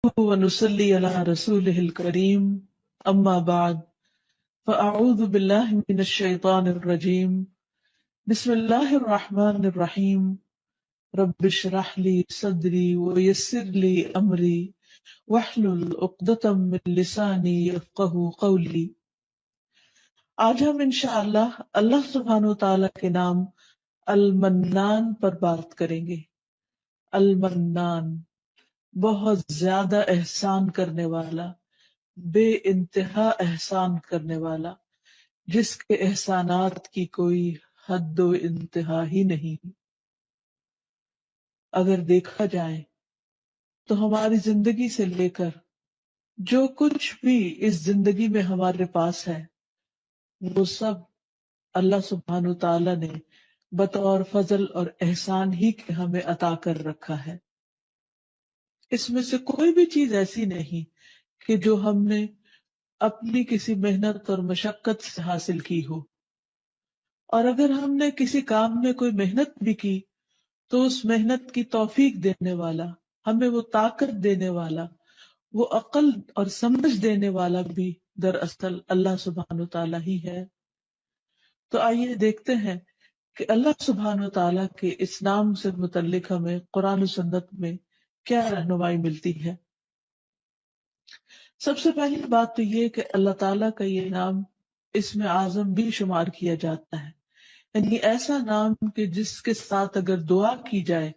ونصلي على رسوله الكريم أما بعد فأعوذ بالله من الشيطان الرجيم بسم الله الرحمن الرحيم رب اشرح لي صدري ويسر لي أمري واحلل عقدة من لساني يفقهوا قولي۔ آج ہم انشاءاللہ اللہ سبحانہ وتعالی کے نام المنان پر بات کریں گے۔ المنان، بہت زیادہ احسان کرنے والا، بے انتہا احسان کرنے والا، جس کے احسانات کی کوئی حد و انتہا ہی نہیں۔ اگر دیکھا جائے تو ہماری زندگی سے لے کر جو کچھ بھی اس زندگی میں ہمارے پاس ہے وہ سب اللہ سبحانہ تعالی نے بطور فضل اور احسان ہی کے ہمیں عطا کر رکھا ہے۔ اس میں سے کوئی بھی چیز ایسی نہیں کہ جو ہم نے اپنی کسی محنت اور مشقت سے حاصل کی ہو، اور اگر ہم نے کسی کام میں کوئی محنت بھی کی تو اس محنت کی توفیق دینے والا، ہمیں وہ طاقت دینے والا، وہ عقل اور سمجھ دینے والا بھی دراصل اللہ سبحانہ تعالیٰ ہی ہے۔ تو آئیے دیکھتے ہیں کہ اللہ سبحانہ تعالیٰ کے اس نام سے متعلق ہمیں قرآن و سنت میں کیا رہنمائی ملتی ہے۔ سب سے پہلی بات تو یہ کہ اللہ تعالیٰ کا یہ نام اسم اعظم بھی شمار کیا جاتا ہے، یعنی ایسا نام کہ جس کے ساتھ اگر دعا کی جائے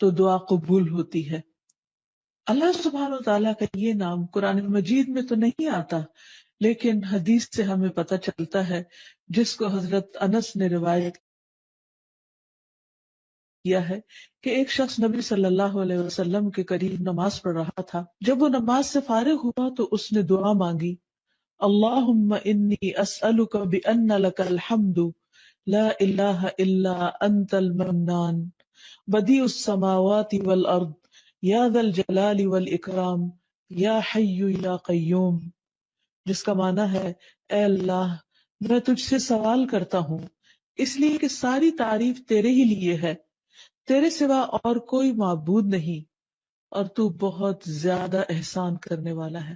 تو دعا قبول ہوتی ہے۔ اللہ سبحانہ تعالیٰ کا یہ نام قرآن مجید میں تو نہیں آتا، لیکن حدیث سے ہمیں پتہ چلتا ہے، جس کو حضرت انس نے روایت کیا ہے کہ ایک شخص نبی صلی اللہ علیہ وسلم کے قریب نماز پڑھ رہا تھا۔ جب وہ نماز سے فارغ ہوا تو اس نے دعا مانگی، اللہم انی اسألک بأن لک الحمد لا الہ الا انت المنان بدیع السماوات والارض یا ذا الجلال والاکرام یا حی یا قیوم، جس کا معنی ہے، اے اللہ میں تجھ سے سوال کرتا ہوں اس لیے کہ ساری تعریف تیرے ہی لیے ہے، تیرے سوا اور کوئی معبود نہیں، اور تو بہت زیادہ احسان کرنے والا ہے۔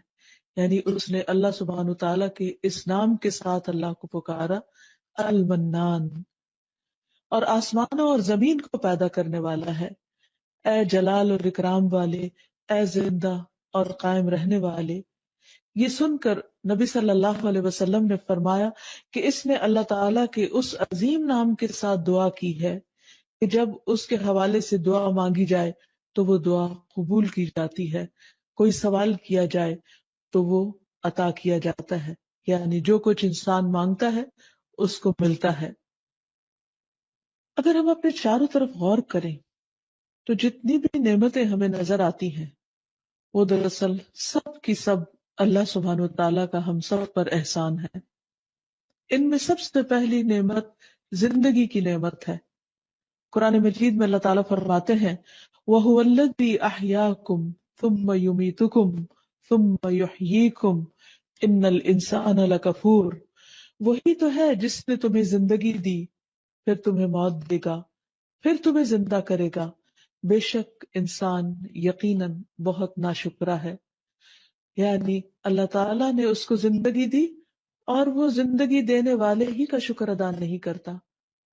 یعنی اس نے اللہ سبحانہ تعالیٰ کے اس نام کے ساتھ اللہ کو پکارا، المنان، اور آسمانوں اور زمین کو پیدا کرنے والا ہے، اے جلال اور اکرام والے، اے زندہ اور قائم رہنے والے۔ یہ سن کر نبی صلی اللہ علیہ وسلم نے فرمایا کہ اس نے اللہ تعالیٰ کے اس عظیم نام کے ساتھ دعا کی ہے کہ جب اس کے حوالے سے دعا مانگی جائے تو وہ دعا قبول کی جاتی ہے، کوئی سوال کیا جائے تو وہ عطا کیا جاتا ہے، یعنی جو کچھ انسان مانگتا ہے اس کو ملتا ہے۔ اگر ہم اپنے چاروں طرف غور کریں تو جتنی بھی نعمتیں ہمیں نظر آتی ہیں وہ دراصل سب کی سب اللہ سبحانہ وتعالیٰ کا ہم سب پر احسان ہے۔ ان میں سب سے پہلی نعمت زندگی کی نعمت ہے۔ قرآن مجید میں اللہ تعالیٰ فرماتے ہیں، وَهُوَ الَّذِي أَحْيَاكُمْ ثُمَّ يُمِيتُكُمْ ثُمَّ يُحْيِيكُمْ إِنَّ الْإِنسَانَ لَكَفُورٌ، وہی تو ہے جس نے تمہیں زندگی دی، پھر تمہیں موت دے گا، پھر تمہیں زندہ کرے گا، بے شک انسان یقیناً بہت ناشکرا ہے۔ یعنی اللہ تعالیٰ نے اس کو زندگی دی اور وہ زندگی دینے والے ہی کا شکر ادا نہیں کرتا،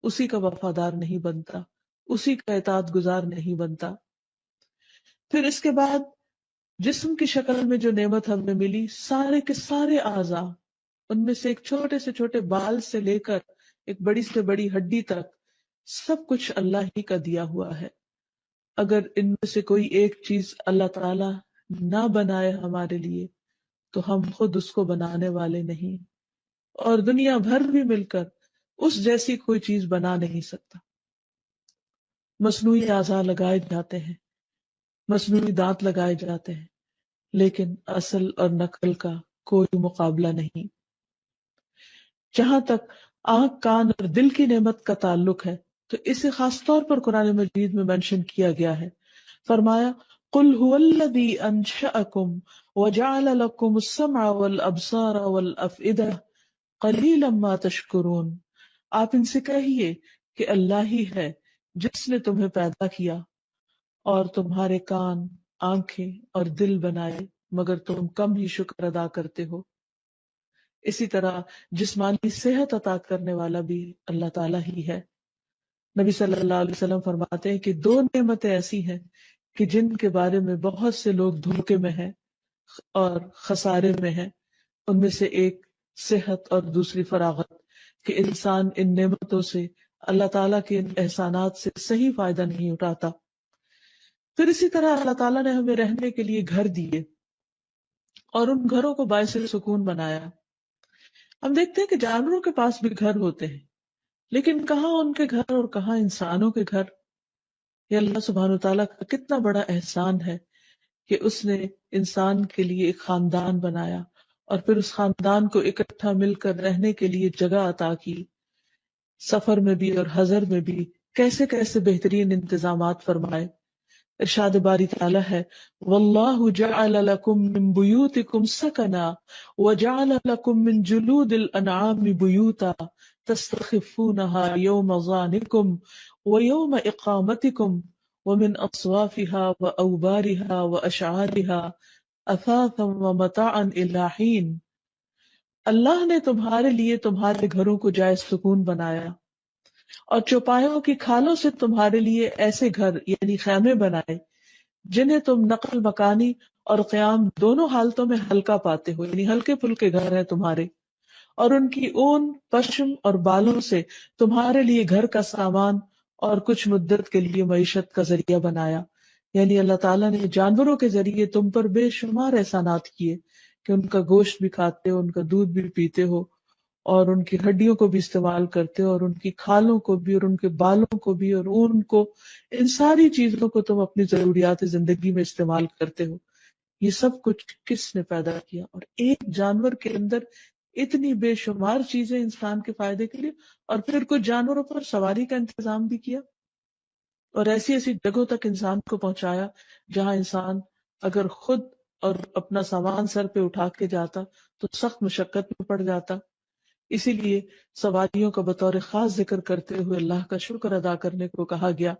اسی کا وفادار نہیں بنتا، اسی کا اطاعت گزار نہیں بنتا۔ پھر اس کے بعد جسم کی شکل میں جو نعمت ہمیں ملی، سارے کے سارے اعضاء، ان میں سے ایک چھوٹے سے چھوٹے بال سے لے کر ایک بڑی سے بڑی ہڈی تک، سب کچھ اللہ ہی کا دیا ہوا ہے۔ اگر ان میں سے کوئی ایک چیز اللہ تعالی نہ بنائے ہمارے لیے تو ہم خود اس کو بنانے والے نہیں، اور دنیا بھر بھی مل کر اس جیسی کوئی چیز بنا نہیں سکتا۔ مصنوعی اعضاء لگائے جاتے ہیں، مصنوعی دانت لگائے جاتے ہیں، لیکن اصل اور نقل کا کوئی مقابلہ نہیں۔ جہاں تک آنکھ، کان اور دل کی نعمت کا تعلق ہے تو اسے خاص طور پر قرآن مجید میں منشن کیا گیا ہے۔ فرمایا، قُلْ هُوَ الَّذِي أَنشَأَكُمْ وَجَعَلَ لَكُمُ السَّمْعَ وَالْأَبْصَارَ وَالْأَفْئِدَةَ قَلِيلًا مَا تَشْكُرُونَ، آپ ان سے کہیے کہ اللہ ہی ہے جس نے تمہیں پیدا کیا اور تمہارے کان، آنکھیں اور دل بنائے مگر تم کم ہی شکر ادا کرتے ہو۔ اسی طرح جسمانی صحت عطا کرنے والا بھی اللہ تعالیٰ ہی ہے۔ نبی صلی اللہ علیہ وسلم فرماتے ہیں کہ دو نعمتیں ایسی ہیں کہ جن کے بارے میں بہت سے لوگ دھوکے میں ہیں اور خسارے میں ہیں، ان میں سے ایک صحت اور دوسری فراغت، کہ انسان ان نعمتوں سے، اللہ تعالیٰ کے ان احسانات سے صحیح فائدہ نہیں اٹھاتا۔ پھر اسی طرح اللہ تعالیٰ نے ہمیں رہنے کے لیے گھر دیے اور ان گھروں کو باعث سکون بنایا۔ ہم دیکھتے ہیں کہ جانوروں کے پاس بھی گھر ہوتے ہیں، لیکن کہاں ان کے گھر اور کہاں انسانوں کے گھر۔ یہ اللہ سبحانہ تعالیٰ کا کتنا بڑا احسان ہے کہ اس نے انسان کے لیے ایک خاندان بنایا اور پھر اس خاندان کو اکٹھا مل کر رہنے کے لیے جگہ عطا کی، سفر میں بھی اور حضر میں بھی کیسے کیسے بہترین انتظامات فرمائے۔ ارشاد باری تعالیٰ ہے واللہ جعل لکم من بیوتکم سکنا وجعل لکم من جلود الانعام بیوتا تستخفونها یوم ظعنکم ویوم اقامتکم ومن اصوافها واوبارها واشعارها اثاثا ومتاعا الی حین۔ اللہ نے تمہارے لیے تمہارے گھروں کو جائے سکون بنایا اور چوپایوں کی کھالوں سے تمہارے لیے ایسے گھر یعنی خیمے بنائے جنہیں تم نقل مکانی اور قیام دونوں حالتوں میں ہلکا پاتے ہو، یعنی ہلکے پھلکے گھر ہیں تمہارے، اور ان کی اون، پشم اور بالوں سے تمہارے لیے گھر کا سامان اور کچھ مدت کے لیے معیشت کا ذریعہ بنایا۔ یعنی اللہ تعالیٰ نے جانوروں کے ذریعے تم پر بے شمار احسانات کیے کہ ان کا گوشت بھی کھاتے ہو، ان کا دودھ بھی پیتے ہو، اور ان کی ہڈیوں کو بھی استعمال کرتے ہو، اور ان کی کھالوں کو بھی، اور ان کے بالوں کو بھی، اور اون کو، ان ساری چیزوں کو تم اپنی ضروریات زندگی میں استعمال کرتے ہو۔ یہ سب کچھ کس نے پیدا کیا؟ اور ایک جانور کے اندر اتنی بے شمار چیزیں انسان کے فائدے کے لیے، اور پھر کچھ جانوروں پر سواری کا انتظام بھی کیا، اور ایسی ایسی جگہوں تک انسان کو پہنچایا جہاں انسان اگر خود اور اپنا سامان سر پہ اٹھا کے جاتا تو سخت مشقت میں پڑ جاتا۔ اسی لیے سواریوں کا بطور خاص ذکر کرتے ہوئے اللہ کا شکر ادا کرنے کو کہا گیا۔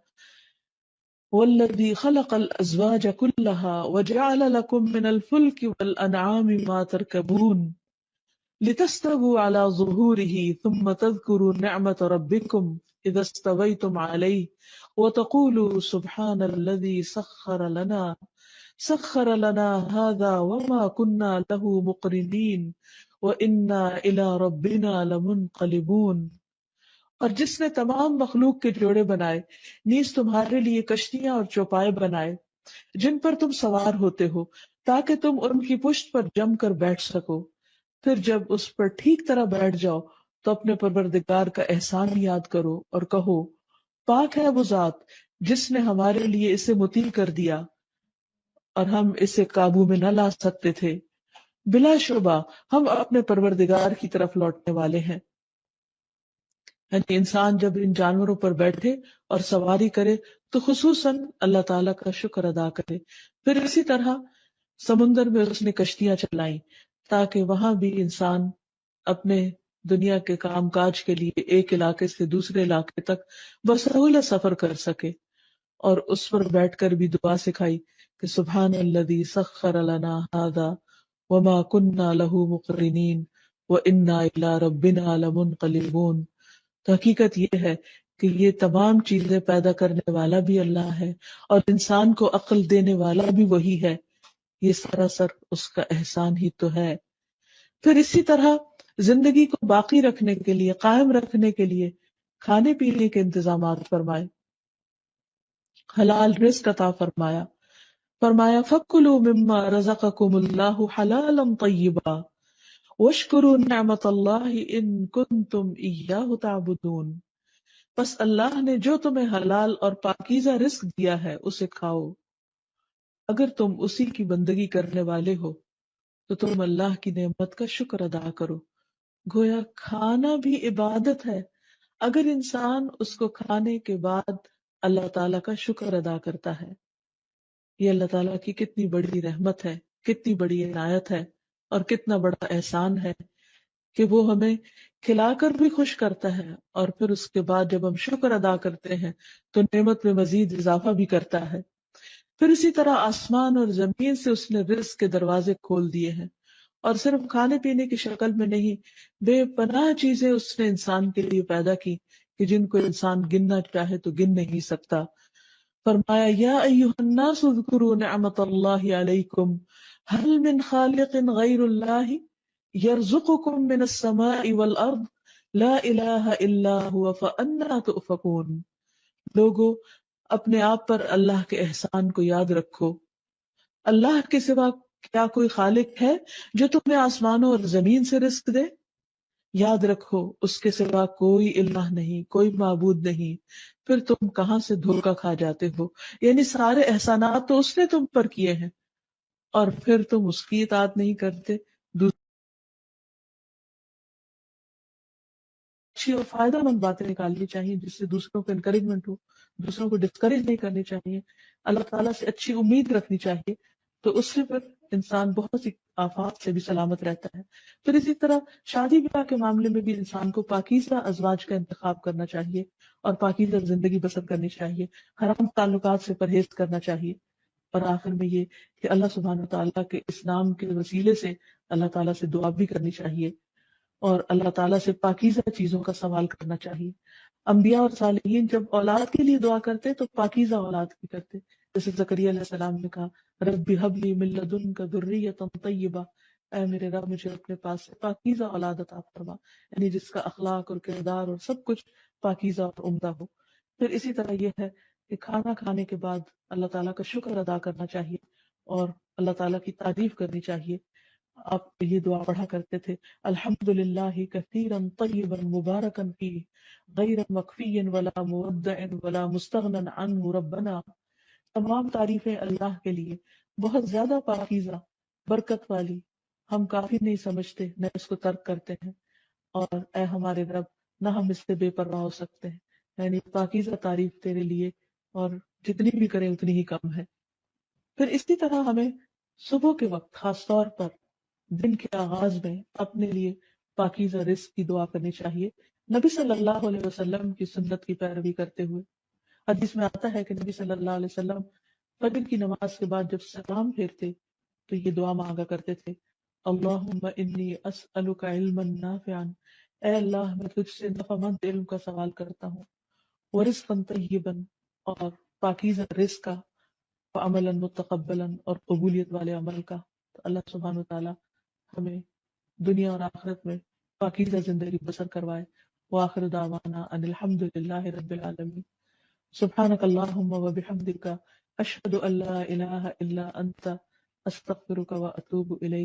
وَالَّذِي خَلَقَ الْأَزْوَاجَ كُلَّهَا وَجَعَلَ لَكُم مِّنَ الْفُلْكِ وَالْأَنْعَامِ مَا تَرْكَبُونَ لِتَسْتَوُوا عَلَى ظُهُورِهِ ثُمَّ تَذْكُرُوا نِعْمَةَ رَبِّكُمْ إِذَا اسْتَوَيْتُمْ عَلَيْهِ وَتَقُولُوا سُبْحَانَ الَّذِي سَخَّرَ لَنَا هَذَا وَمَا كُنَّا لَهُ مُقْرِنِينَ وَإِنَّا إِلَى رَبِّنَا لَمُنْقَلِبُونَ۔ اور جس نے تمام مخلوق کے جوڑے بنائے، نیز تمہارے لیے کشتیاں اور چوپائے بنائے جن پر تم سوار ہوتے ہو تاکہ تم ان کی پشت پر جم کر بیٹھ سکو، پھر جب اس پر ٹھیک طرح بیٹھ جاؤ تو اپنے پروردگار کا احسان یاد کرو اور کہو پاک ہے وہ ذات جس نے ہمارے لیے اسے مطیع کر دیا اور ہم اسے قابو میں نہ لا سکتے تھے۔ بلا شبہ ہم اپنے پروردگار کی طرف لوٹنے والے ہیں۔ یعنی انسان جب ان جانوروں پر بیٹھے اور سواری کرے تو خصوصاً اللہ تعالیٰ کا شکر ادا کرے۔ پھر اسی طرح سمندر میں اس نے کشتیاں چلائیں تاکہ وہاں بھی انسان اپنے دنیا کے کام کاج کے لیے ایک علاقے سے دوسرے علاقے تک بسہولت سفر کر سکے، اور اس پر بیٹھ کر بھی دعا سکھائی کہ سبحان الذی سخر لنا ھذا وما كنا له مقرنین وانا الی ربنا لمنقلبون۔ تو حقیقت یہ ہے کہ یہ تمام چیزیں پیدا کرنے والا بھی اللہ ہے اور انسان کو عقل دینے والا بھی وہی ہے۔ یہ سراسر اس کا احسان ہی تو ہے۔ پھر اسی طرح زندگی کو باقی رکھنے کے لیے، قائم رکھنے کے لیے کھانے پینے کے انتظامات فرمائے، حلال رزق عطا فرمایا۔ فرمایا فَكُلُوا مِمَّا رَزَقَكُمُ اللَّهُ حَلَالًا طَيِّبًا وَاشْكُرُوا نِعْمَةَ اللَّهِ إِن كُنتُمْ إِيَّاهُ تَعْبُدُونَ۔ بس اللہ نے جو تمہیں حلال اور پاکیزہ رزق دیا ہے اسے کھاؤ، اگر تم اسی کی بندگی کرنے والے ہو تو تم اللہ کی نعمت کا شکر ادا کرو۔ گویا کھانا بھی عبادت ہے اگر انسان اس کو کھانے کے بعد اللہ تعالیٰ کا شکر ادا کرتا ہے۔ یہ اللہ تعالیٰ کی کتنی بڑی رحمت ہے، کتنی بڑی عنایت ہے، اور کتنا بڑا احسان ہے کہ وہ ہمیں کھلا کر بھی خوش کرتا ہے، اور پھر اس کے بعد جب ہم شکر ادا کرتے ہیں تو نعمت میں مزید اضافہ بھی کرتا ہے۔ پھر اسی طرح آسمان اور زمین سے اس نے رزق کے دروازے کھول دیے ہیں، اور صرف کھانے پینے کی شکل میں نہیں، بے پناہ چیزیں اس نے انسان کے لیے پیدا کی کہ جن کو انسان گننا چاہے تو گن نہیں سکتا۔ فرمایا یا ایھا الناس اذکروا نعمت اللہ علیکم هل من خالق غیر اللہ یرزقکم من السماء والارض لا الہ الا هو فانا تؤفکون۔ لوگو، اپنے آپ پر اللہ کے احسان کو یاد رکھو۔ اللہ کے سوا کیا کوئی خالق ہے جو تمہیں آسمانوں اور زمین سے رزق دے؟ یاد رکھو اس کے سوا کوئی الہ نہیں، کوئی معبود نہیں، پھر تم کہاں سے دھوکا کھا جاتے ہو؟ یعنی سارے احسانات تو اس نے تم پر کیے ہیں، اور پھر تم اس کی اطاعت نہیں کرتے۔ اچھی اور فائدہ مند باتیں نکالنی چاہیے جس سے دوسروں کو انکریجمنٹ ہو، دوسروں کو ڈسکریج نہیں کرنی چاہیے، اللہ تعالیٰ سے اچھی امید رکھنی چاہیے، تو اس سے پھر انسان بہت سی آفات سے بھی سلامت رہتا ہے۔ پھر اسی طرح شادی بیاہ کے معاملے میں بھی انسان کو پاکیزہ ازواج کا انتخاب کرنا چاہیے اور پاکیزہ زندگی بسر کرنی چاہیے، حرام تعلقات سے پرہیز کرنا چاہیے، اور آخر میں یہ کہ اللہ سبحانہ وتعالیٰ کے اس نام کے وسیلے سے اللہ تعالیٰ سے دعا بھی کرنی چاہیے اور اللہ تعالیٰ سے پاکیزہ چیزوں کا سوال کرنا چاہیے۔ انبیاء اور صالحین جب اولاد کے لیے دعا کرتے تو پاکیزہ اولاد کی کرتے، جیسے زکریا علیہ السلام نے کہا رب ہب لی من لدنک ذریۃ طیبہ، اے میرے رب مجھے اپنے پاس سے پاکیزہ اولاد عطا فرما، یعنی جس کا اخلاق اور کردار اور سب کچھ پاکیزہ اور عمدہ ہو۔ پھر اسی طرح یہ ہے کہ کھانا کھانے کے بعد اللہ تعالیٰ کا شکر ادا کرنا چاہیے اور اللہ تعالیٰ کی تعریف کرنی چاہیے۔ آپ یہ دعا پڑھا کرتے تھے الحمد للہ کثیرا طیبا مبارکا فیہ غیر مکفی ولا مودع ولا مستغنى عنہ ربنا۔ تمام تعریفیں اللہ کے لیے، بہت زیادہ پاکیزہ، برکت والی، ہم کافی نہیں سمجھتے نہ اس کو ترک کرتے ہیں، اور اے ہمارے رب نہ ہم اس سے بے پرواہ ہو سکتے ہیں، یعنی پاکیزہ تعریف تیرے لیے، اور جتنی بھی کریں اتنی ہی کم ہے۔ پھر اسی طرح ہمیں صبح کے وقت خاص طور پر دن کے آغاز میں اپنے لیے پاکیزہ رزق کی دعا کرنی چاہیے، نبی صلی اللہ علیہ وسلم کی سنت کی پیروی کرتے ہوئے۔ حدیث میں آتا ہے کہ نبی صلی اللہ علیہ وسلم فجر کی نماز کے بعد جب سلام پھیرتے تو یہ دعا مانگا کرتے تھے اللہم انی اسألک علما نافعا، اے اللہ میں تجھ سے نفع مند علم کا سوال کرتا ہوں، ورزقا طیبا، اور پاکیزہ رزق کا، وعملا متقبلا، اور قبولیت والے عمل کا۔ تو اللہ سبحانہ وتعالی ہمیں دنیا اور آخرت میں پاکیزہ زندگی بسر کروائے۔ وآخر دعوانا ان الحمد للہ رب العالمین۔ سبحانک اللہم وبحمدک اشہد ان لا الہ الا انت استغفرک واتوب الیک۔